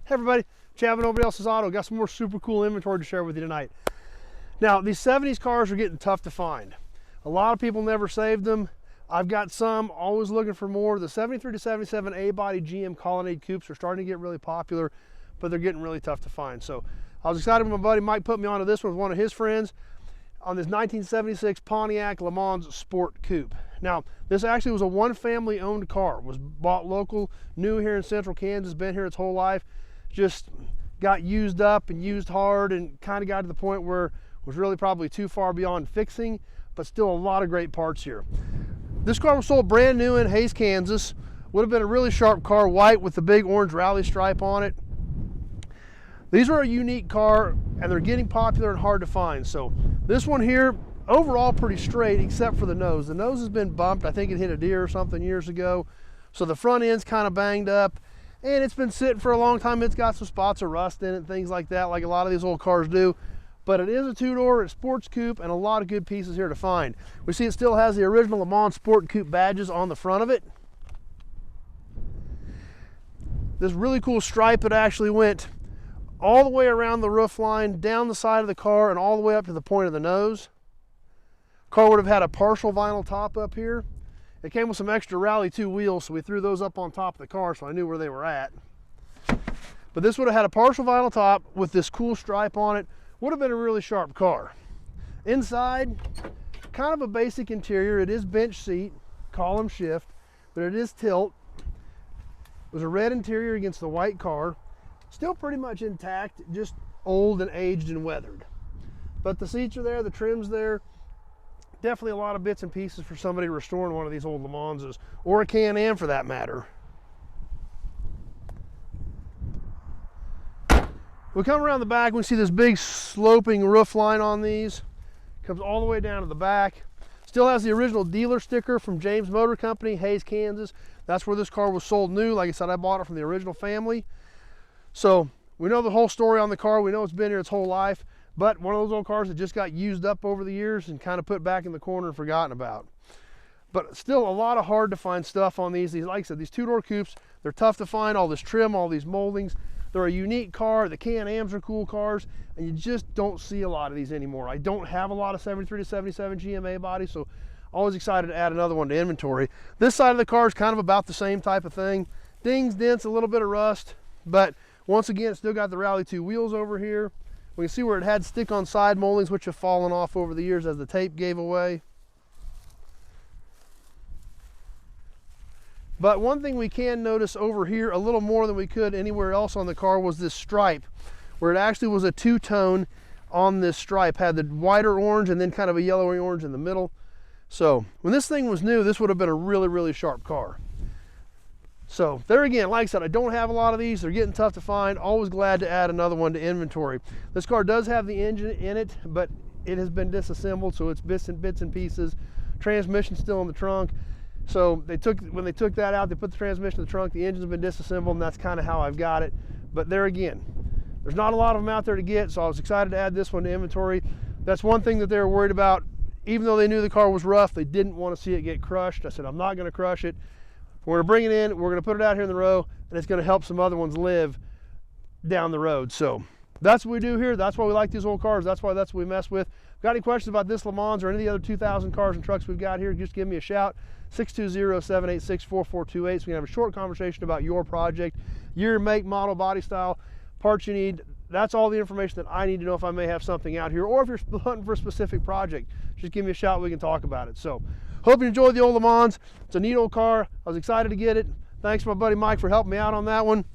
Hey everybody, Chad with Nobody Else's Auto. Got some more super cool inventory to share with you tonight. Now, these 70s cars are getting tough to find. A lot of people never saved them. I've got some, always looking for more. The 73 to 77 A-body GM Colonnade Coupes are starting to get really popular, but they're getting really tough to find. So I was excited when my buddy Mike put me onto this one with one of his friends on this 1976 Pontiac Lemans Sport Coupe. Now, this actually was a one family owned car. It was bought local, new here in central Kansas, been here its whole life. Just got used up and used hard and kind of got to the point where it was really probably too far beyond fixing, but still a lot of great parts here. This car was sold brand new in Hays, Kansas. Would have been a really sharp car, white with the big orange rally stripe on it. These are a unique car and they're getting popular and hard to find. So this one here, overall pretty straight except for the nose. The nose has been bumped. I think it hit a deer or something years ago. So the front end's kind of banged up. And it's been sitting for a long time. It's got some spots of rust in it and things like that, like a lot of these old cars do. But it is a two-door, it's sports coupe, and a lot of good pieces here to find. We see it still has the original Lemans Sport Coupe badges on the front of it. This really cool stripe, it actually went all the way around the roof line, down the side of the car, and all the way up to the point of the nose. Car would have had a partial vinyl top up here. It came with some extra Rally 2 wheels, so we threw those up on top of the car so I knew where they were at. But this would have had a partial vinyl top with this cool stripe on it. Would have been a really sharp car. Inside, kind of a basic interior. It is bench seat, column shift, but it is tilt. It was a red interior against the white car. Still pretty much intact, just old and aged and weathered. But the seats are there, the trim's there. Definitely a lot of bits and pieces for somebody restoring one of these old Lemanses, or a Can-Am for that matter. We come around the back, we see this big sloping roof line on these. Comes all the way down to the back. Still has the original dealer sticker from James Motor Company, Hays, Kansas. That's where this car was sold new. Like I said, I bought it from the original family. So we know the whole story on the car. We know it's been here its whole life. But one of those old cars that just got used up over the years and kind of put back in the corner and forgotten about. But still a lot of hard to find stuff on these. Like I said, these two-door coupes, they're tough to find. All this trim, all these moldings. They're a unique car. The Can-Ams are cool cars, and you just don't see a lot of these anymore. I don't have a lot of 73 to 77 GMA bodies, so always excited to add another one to inventory. This side of the car is kind of about the same type of thing. Dings, dents, a little bit of rust, but once again, it's still got the Rally 2 wheels over here. We can see where it had stick-on side moldings, which have fallen off over the years as the tape gave away. But one thing we can notice over here a little more than we could anywhere else on the car was this stripe, where it actually was a two-tone on this stripe. Had the whiter orange and then kind of a yellowy orange in the middle. So when this thing was new, this would have been a really, really sharp car. So there again, like I said, I don't have a lot of these. They're getting tough to find. Always glad to add another one to inventory. This car does have the engine in it, but it has been disassembled, so it's bits and pieces. Transmission still in the trunk. So when they took that out, they put the transmission in the trunk. The engine's been disassembled, and that's kind of how I've got it. But there again, there's not a lot of them out there to get, so I was excited to add this one to inventory. That's one thing that they were worried about. Even though they knew the car was rough, they didn't want to see it get crushed. I said, I'm not going to crush it. We're going to bring it in, we're going to put it out here in the row, and it's going to help some other ones live down the road. So that's what we do here. That's why we like these old cars. That's what we mess with. Got any questions about this Lemans or any of the other 2000 cars and trucks we've got here, just give me a shout. 620-786-4428 so we can have a short conversation about your project, year, make, model, body style, parts you need. That's all the information that I need to know if I may have something out here, or if you're hunting for a specific project, just give me a shout, we can talk about it. So hope you enjoyed the old Lemans. It's a neat old car. I was excited to get it. Thanks to my buddy Mike for helping me out on that one.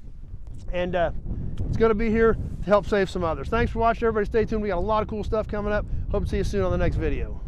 And it's going to be here to help save some others. Thanks for watching, everybody. Stay tuned. We got a lot of cool stuff coming up. Hope to see you soon on the next video.